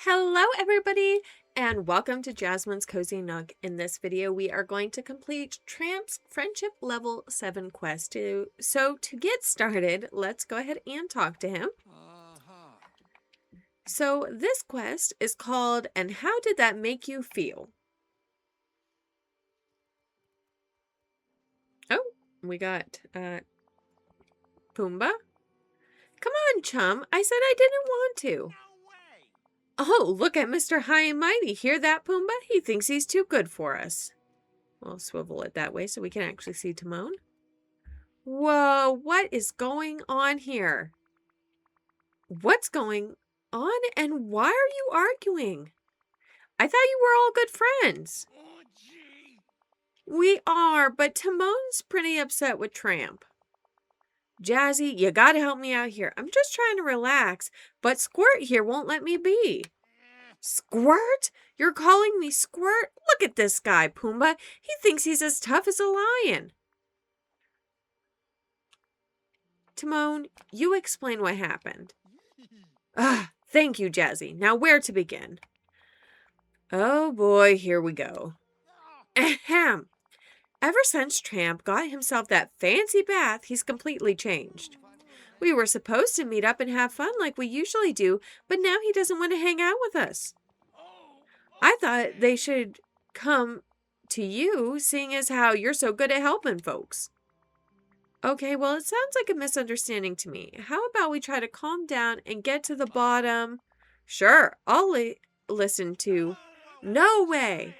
Hello everybody and welcome to Jasmine's Cozy Nook. In this video we are going to complete Tramp's Friendship Level 7 quest. So to get started, let's go ahead and talk to him. So this quest is called And How Did That Make You Feel? Oh, we got Pumbaa. Come on, chum. I said I didn't want to. Oh, look at Mr. High and Mighty. Hear that, Pumbaa? He thinks he's too good for us. We'll swivel it that way so we can actually see Timon. Whoa, what is going on here? What's going on and why are you arguing? I thought you were all good friends. We are, but Timon's pretty upset with Tramp. Jazzy, you gotta help me out here. I'm just trying to relax, but Squirt here won't let me be. Squirt? You're calling me Squirt? Look at this guy, Pumbaa. He thinks he's as tough as a lion. Timon, you explain what happened. Thank you, Jazzy. Now where to begin? Oh boy, here we go. Ahem. Ever since Tramp got himself that fancy bath, he's completely changed. We were supposed to meet up and have fun like we usually do, but now he doesn't want to hang out with us. I thought they should come to you, seeing as how you're so good at helping folks. Okay, well, it sounds like a misunderstanding to me. How about we try to calm down and get to the bottom? Sure, I'll listen to... No way!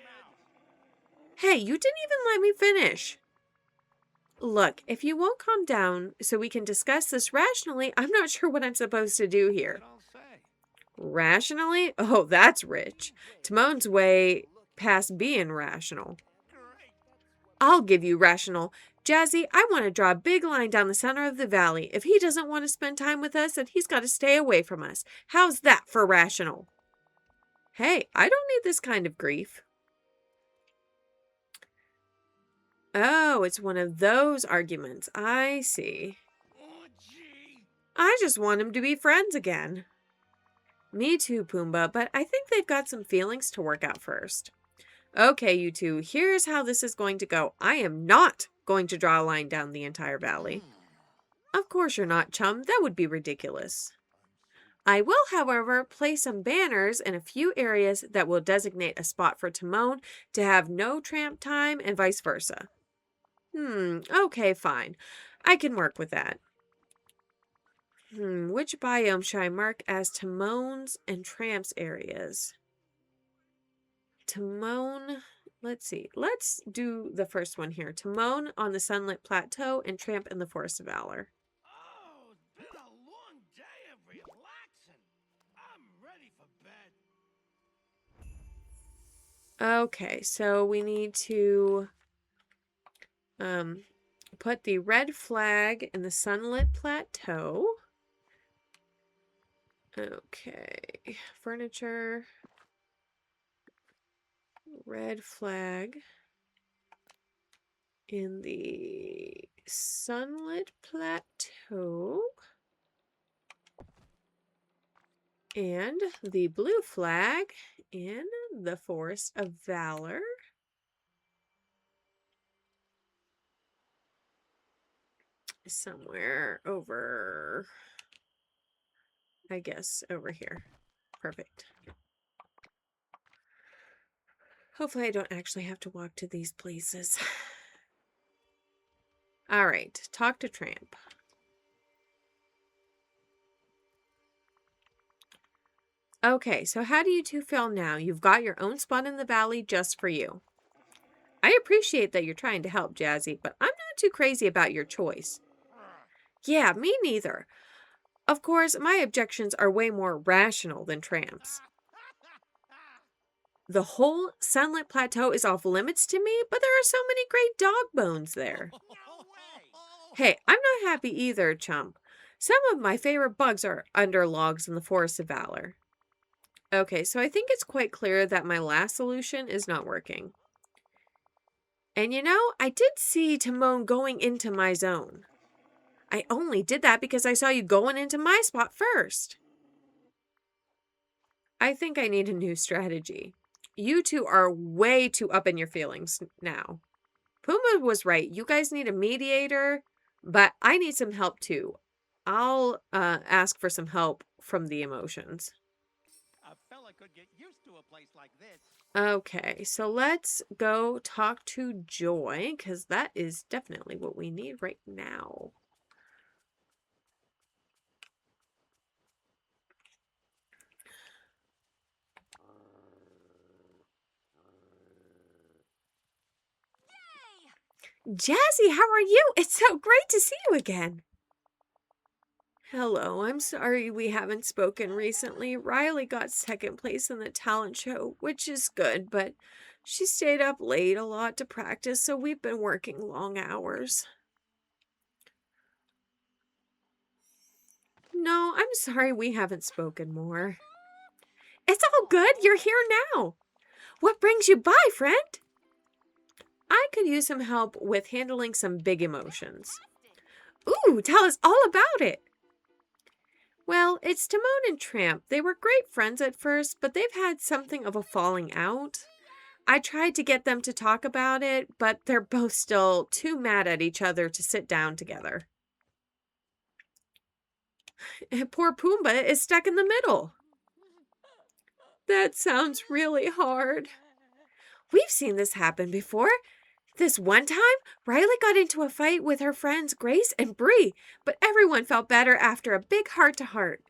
Hey, you didn't even let me finish. Look, if you won't calm down so we can discuss this rationally, I'm not sure what I'm supposed to do here. Rationally? Oh, that's rich. Timon's way past being rational. I'll give you rational. Jazzy, I want to draw a big line down the center of the valley. If he doesn't want to spend time with us, then he's got to stay away from us. How's that for rational? Hey, I don't need this kind of grief. Oh, it's one of those arguments. I see. I just want him to be friends again. Me too, Pumbaa, but I think they've got some feelings to work out first. Okay, you two, here's how this is going to go. I am not going to draw a line down the entire valley. Of course you're not, chum. That would be ridiculous. I will, however, place some banners in a few areas that will designate a spot for Timon to have no Tramp time and vice versa. Okay, fine. I can work with that. Which biome should I mark as Timon's and Tramp's areas? Timon, let's see. Let's do the first one here. Timon on the Sunlit Plateau and Tramp in the Forest of Valor. Oh, it's been a long day of relaxing. I'm ready for bed. Okay, so we need to put the red flag in the Sunlit Plateau. Okay, furniture, red flag in the Sunlit Plateau, and the blue flag in the Forest of Valor. Somewhere over, I guess, over here. Perfect. Hopefully I don't actually have to walk to these places. All right, talk to Tramp. Okay, so how do you two feel now? You've got your own spot in the valley just for you. I appreciate that you're trying to help, Jazzy, but I'm not too crazy about your choice. Yeah, me neither. Of course, my objections are way more rational than Tramp's. The whole Sunlit Plateau is off limits to me, but there are so many great dog bones there. Hey, I'm not happy either, chump. Some of my favorite bugs are under logs in the Forest of Valor. Okay, so I think it's quite clear that my last solution is not working. And you know, I did see Timon going into my zone. I only did that because I saw you going into my spot first. I think I need a new strategy. You two are way too up in your feelings now. Pumbaa was right. You guys need a mediator, but I need some help too. I'll ask for some help from the emotions. A fella could get used to a place like this. Okay, so let's go talk to Joy, because that is definitely what we need right now. Jazzy, how are you? It's so great to see you again. Hello, I'm sorry we haven't spoken recently. Riley got second place in the talent show, which is good, but she stayed up late a lot to practice, so we've been working long hours. No, I'm sorry we haven't spoken more. It's all good. You're here now. What brings you by, friend? I could use some help with handling some big emotions. Ooh, tell us all about it. Well, it's Timon and Tramp. They were great friends at first, but they've had something of a falling out. I tried to get them to talk about it, but they're both still too mad at each other to sit down together. Poor Pumbaa is stuck in the middle. That sounds really hard. We've seen this happen before. This one time, Riley got into a fight with her friends Grace and Bree, but everyone felt better after a big heart-to-heart.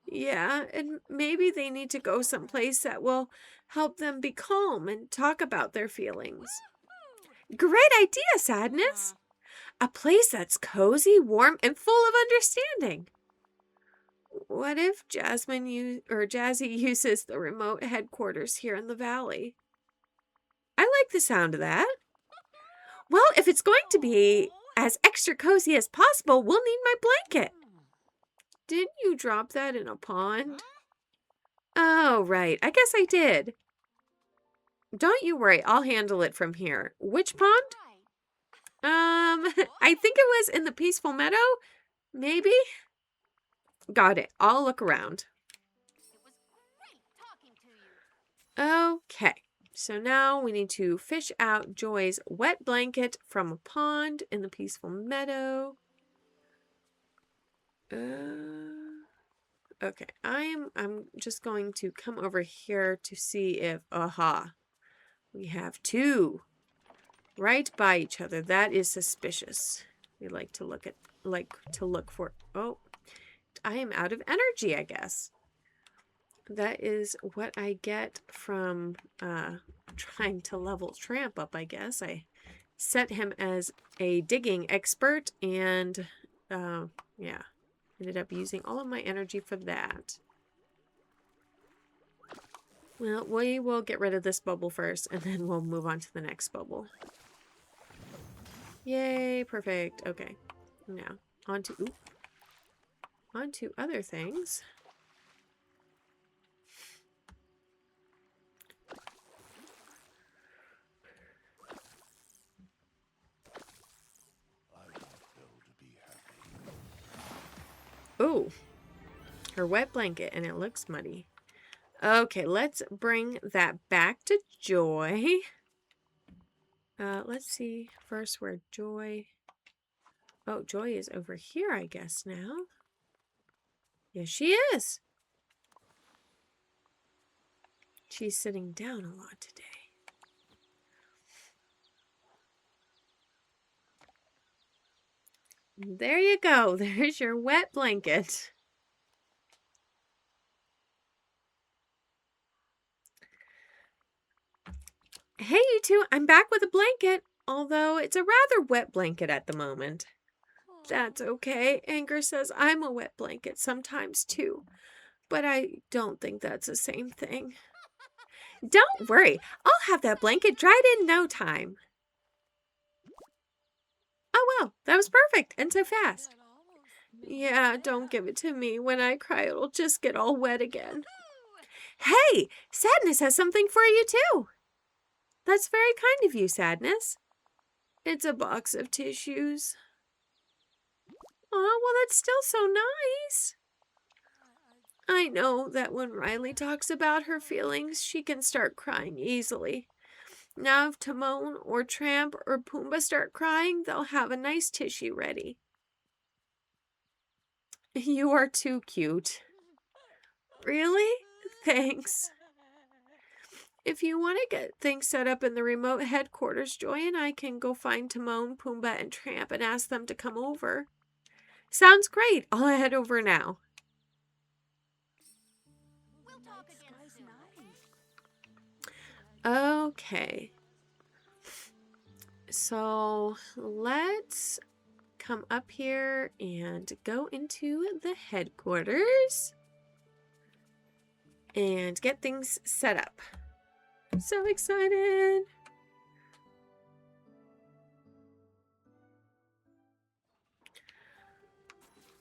Yeah, and maybe they need to go someplace that will help them be calm and talk about their feelings. Great idea, Sadness! A place that's cozy, warm, and full of understanding. What if Jazzy uses the remote headquarters here in the valley? I like the sound of that. Well, if it's going to be as extra cozy as possible, we'll need my blanket. Didn't you drop that in a pond? Oh, right. I guess I did. Don't you worry. I'll handle it from here. Which pond? I think it was in the peaceful meadow. Maybe? Got it. I'll look around. Okay. So now we need to fish out Joy's wet blanket from a pond in the peaceful meadow. Okay, I'm just going to come over here to see if we have two right by each other. That is suspicious. We like to look for. Oh, I am out of energy, I guess. That is what I get from trying to level Tramp up, I guess. I set him as a digging expert and yeah, ended up using all of my energy for that. Well, we will get rid of this bubble first and then we'll move on to the next bubble. Yay, perfect. Okay, now on to other things. Ooh, her wet blanket, and it looks muddy. Okay, let's bring that back to Joy. Let's see first where Joy... Oh, Joy is over here, I guess, now. Yes, she is. She's sitting down a lot today. There you go. There's your wet blanket. Hey, you two. I'm back with a blanket, although it's a rather wet blanket at the moment. That's okay. Anger says I'm a wet blanket sometimes, too. But I don't think that's the same thing. Don't worry. I'll have that blanket dried in no time. Oh, well, that was perfect and so fast. Yeah, don't give it to me. When I cry, it'll just get all wet again. Hey, Sadness has something for you, too. That's very kind of you, Sadness. It's a box of tissues. Oh, well, that's still so nice. I know that when Riley talks about her feelings, she can start crying easily. Now if Timon or Tramp or Pumbaa start crying, they'll have a nice tissue ready. You are too cute. Really? Thanks. If you want to get things set up in the remote headquarters, Joy and I can go find Timon, Pumbaa, and Tramp and ask them to come over. Sounds great. I'll head over now. We'll talk again soon. Okay. So let's come up here and go into the headquarters and get things set up. So excited.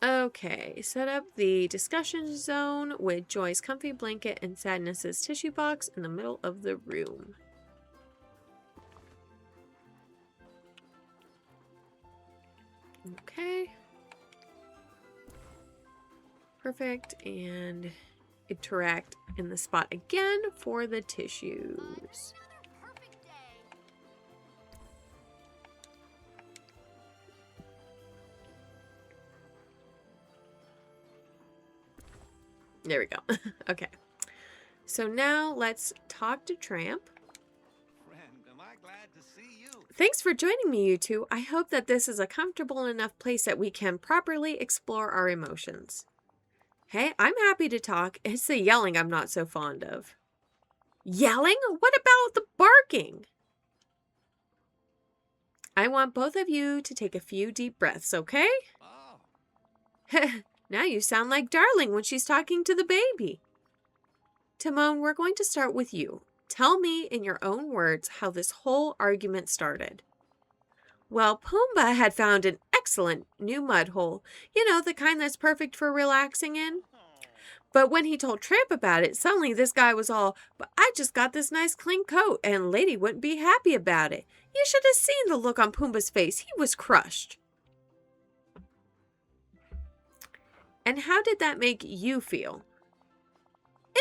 Okay, set up the discussion zone with Joy's comfy blanket and Sadness's tissue box in the middle of the room. Okay. Perfect. And interact in the spot again for the tissues. Another perfect day. There we go. Okay. So now let's talk to Tramp. Friend, am I glad to see you? Thanks for joining me, you two. I hope that this is a comfortable enough place that we can properly explore our emotions. Hey, I'm happy to talk. It's the yelling I'm not so fond of. Yelling? What about the barking? I want both of you to take a few deep breaths, okay? Oh, Now you sound like Darling when she's talking to the baby. Timon, we're going to start with you. Tell me in your own words how this whole argument started. Well, Pumbaa had found an excellent new mud hole. You know, the kind that's perfect for relaxing in. But when he told Tramp about it, suddenly this guy was all, but I just got this nice clean coat and Lady wouldn't be happy about it. You should have seen the look on Pumbaa's face. He was crushed. And how did that make you feel?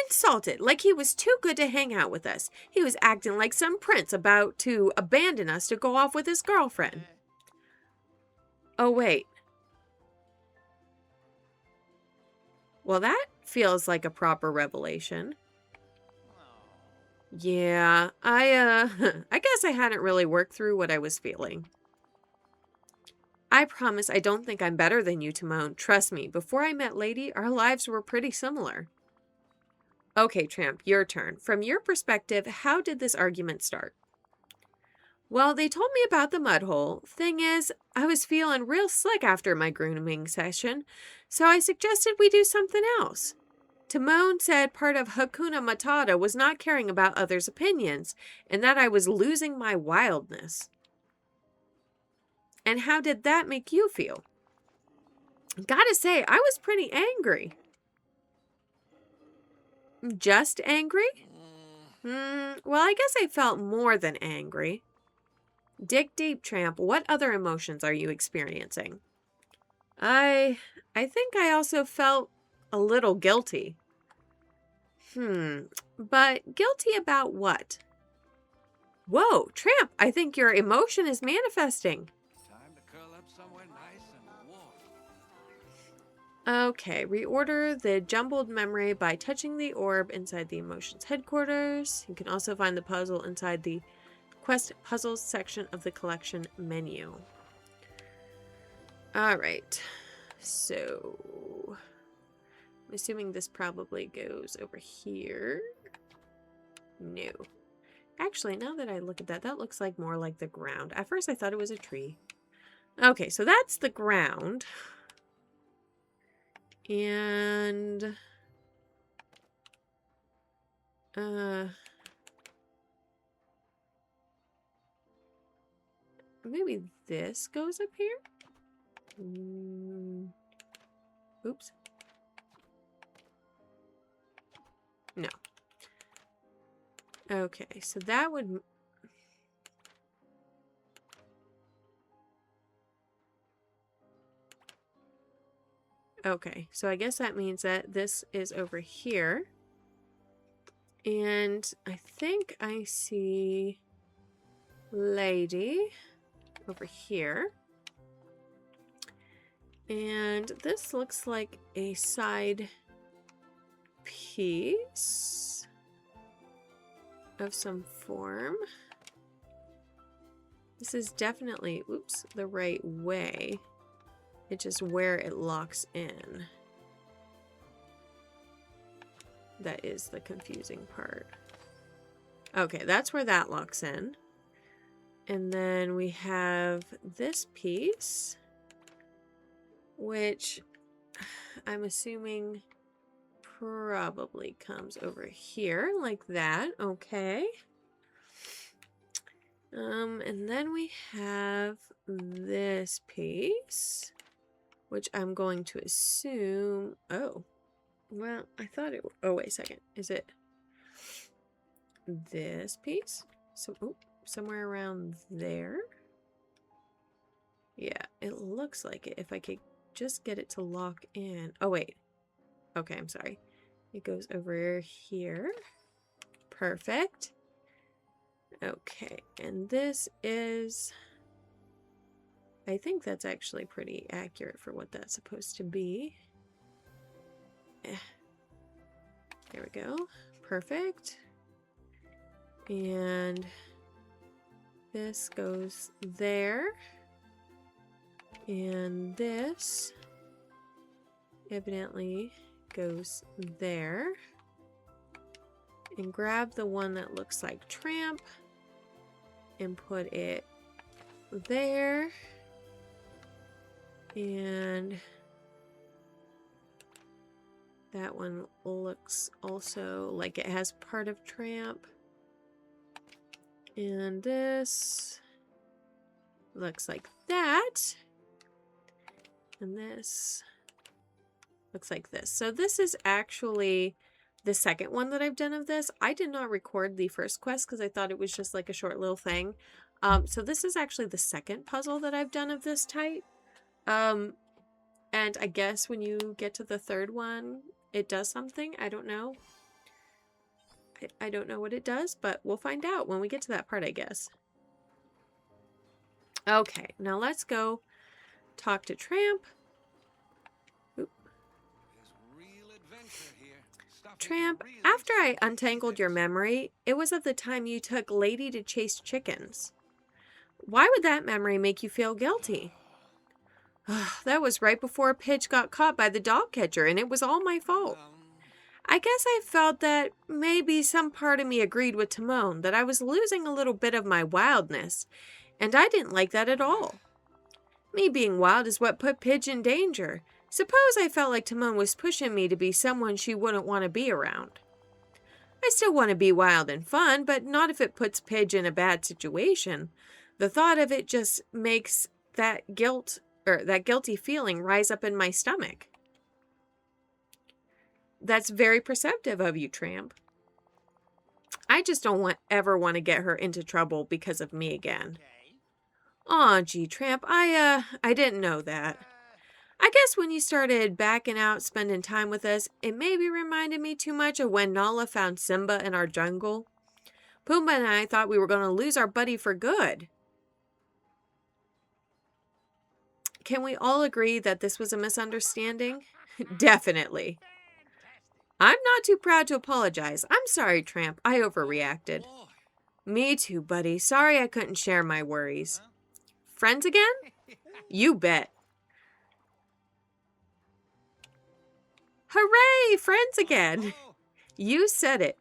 Insulted, like he was too good to hang out with us. He was acting like some prince about to abandon us to go off with his girlfriend. Oh, wait. Well, that feels like a proper revelation. Yeah, I guess I hadn't really worked through what I was feeling. I promise I don't think I'm better than you, Timon. Trust me, before I met Lady, our lives were pretty similar. Okay, Tramp, your turn. From your perspective, how did this argument start? Well, they told me about the mud hole. Thing is, I was feeling real slick after my grooming session, so I suggested we do something else. Timon said part of Hakuna Matata was not caring about others' opinions, and that I was losing my wildness. And how did that make you feel? Gotta say, I was pretty angry. Just angry? Well, I guess I felt more than angry. Dig deep, Tramp. What other emotions are you experiencing? I think I also felt a little guilty. But guilty about what? Whoa, Tramp, I think your emotion is manifesting. time to curl up somewhere nice and warm. Okay, reorder the jumbled memory by touching the orb inside the emotions headquarters. You can also find the puzzle inside the quest puzzles section of the collection menu. All right, so I'm assuming this probably goes over here. No. Actually, now that I look at that, that looks like more like the ground. At first, I thought it was a tree. Okay, so that's the ground. And maybe this goes up here? Oops. No. Okay, so that would... Okay, so I guess that means that this is over here. And I think I see lady over here. And this looks like a side piece of some form. This is definitely, oops, the right way. It's just where it locks in. That is the confusing part. Okay, that's where that locks in. And then we have this piece, which I'm assuming probably comes over here like that. Okay. And then we have this piece, which I'm going to assume, oh, well, I thought it, oh, wait a second. Is it this piece? So, oh, somewhere around there? Yeah, it looks like it. If I could just get it to lock in. Oh, wait. Okay, I'm sorry. It goes over here. Perfect. Okay, and this is... I think that's actually pretty accurate for what that's supposed to be. There we go. Perfect. And this goes there. And this evidently goes there. And grab the one that looks like Tramp and put it there. And that one looks also like it has part of Tramp. And this looks like that. And this looks like this. So this is actually the second one that I've done of this. I did not record the first quest because I thought it was just like a short little thing. So this is actually the second puzzle that I've done of this type. And I guess when you get to the third one, it does something. I don't know. I don't know what it does, but we'll find out when we get to that part, I guess. Okay, now let's go talk to Tramp. Oop. Tramp, after I untangled your memory, it was of the time you took Lady to chase chickens. Why would that memory make you feel guilty? That was right before Pidge got caught by the dog catcher, and it was all my fault. I guess I felt that maybe some part of me agreed with Timon that I was losing a little bit of my wildness, and I didn't like that at all. Me being wild is what put Pidge in danger. Suppose I felt like Timon was pushing me to be someone she wouldn't want to be around. I still want to be wild and fun, but not if it puts Pidge in a bad situation. The thought of it just makes that guilty feeling rise up in my stomach. That's very perceptive of you, Tramp. I just don't ever want to get her into trouble because of me again. Aw, gee, Tramp, I didn't know that. I guess when you started backing out, spending time with us, it maybe reminded me too much of when Nala found Simba in our jungle. Pumbaa and I thought we were going to lose our buddy for good. Can we all agree that this was a misunderstanding? Definitely. I'm not too proud to apologize. I'm sorry, Tramp. I overreacted. Me too, buddy. Sorry I couldn't share my worries. Friends again? You bet. Hooray! Friends again. You said it.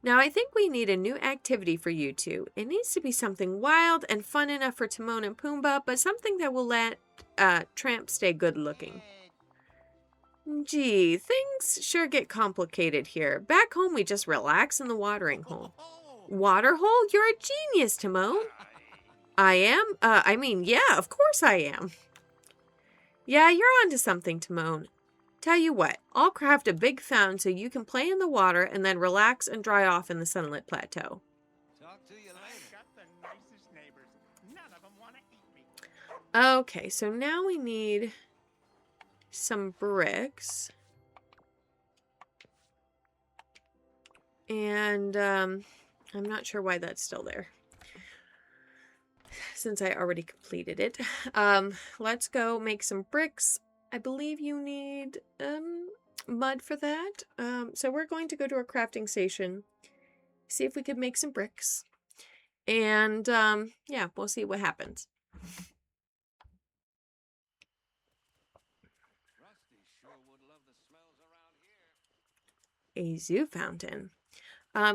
Now I think we need a new activity for you two. It needs to be something wild and fun enough for Timon and Pumbaa, but something that will let Tramp stay good looking. Gee, things sure get complicated here. Back home we just relax in the watering hole. Water hole? You're a genius, Timon. I am? Yeah, of course I am. Yeah, you're onto something, Timon. Tell you what, I'll craft a big fountain so you can play in the water and then relax and dry off in the sunlit plateau. Talk to you later. Got the nicest neighbors. None of them want to eat me. Okay, so now we need some bricks. And I'm not sure why that's still there, since I already completed it. Let's go make some bricks. I believe you need mud for that. So we're going to go to a crafting station, see if we could make some bricks. And yeah, we'll see what happens. Rusty sure would love the smells around here. A zoo fountain.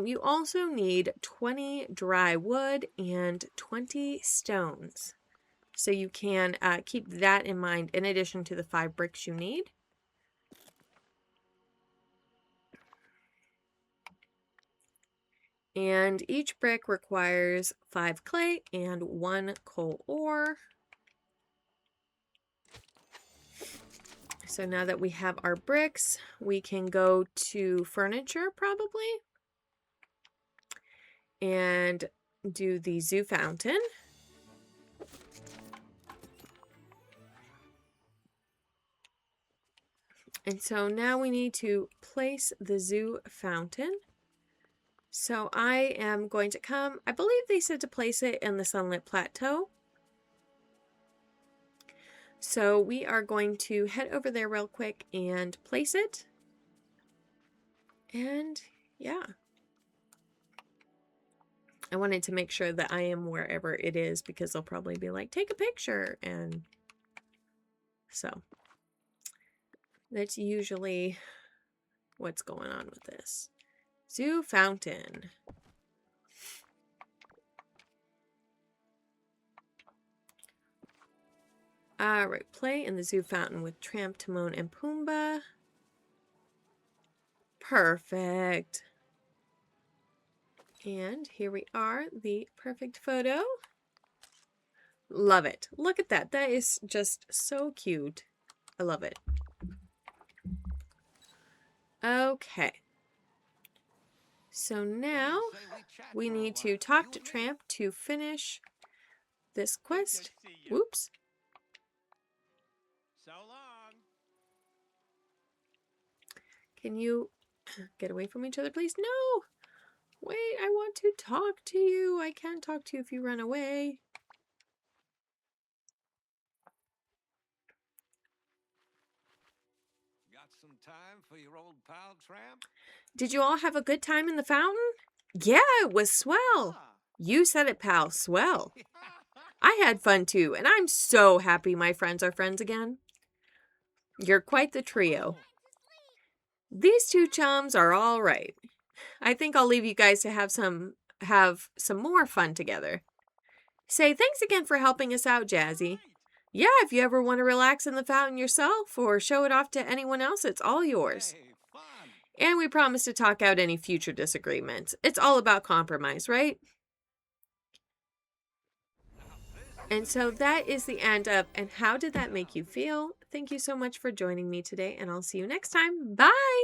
You also need 20 dry wood and 20 stones. So you can keep that in mind in addition to the 5 bricks you need. And each brick requires 5 clay and 1 coal ore. So now that we have our bricks, we can go to furniture probably and do the zoo fountain. And so now we need to place the zoo fountain. So I am going to come, I believe they said to place it in the sunlit plateau. So we are going to head over there real quick and place it. And yeah. I wanted to make sure that I am wherever it is because they'll probably be like, take a picture. And so that's usually what's going on with this. Zoo fountain. Alright, play in the zoo fountain with Tramp, Timon and Pumbaa. Perfect. And here we are, the perfect photo. Love it. Look at that. That is just so cute. I love it. Okay. So now we need to talk to Tramp to finish this quest. Whoops. So long. Can you get away from each other, please? No! Wait, I want to talk to you. I can't talk to you if you run away. Got some time for your old pal, Tramp? Did you all have a good time in the fountain? Yeah, it was swell. You said it, pal. Swell. I had fun too, and I'm so happy my friends are friends again. You're quite the trio. These two chums are all right. I think I'll leave you guys to have some more fun together. Say thanks again for helping us out, Jazzy. Yeah, if you ever want to relax in the fountain yourself or show it off to anyone else, it's all yours. Hey, fun. And we promise to talk out any future disagreements. It's all about compromise, right? And so that is the end of And How Did That Make You Feel? Thank you so much for joining me today, and I'll see you next time. Bye!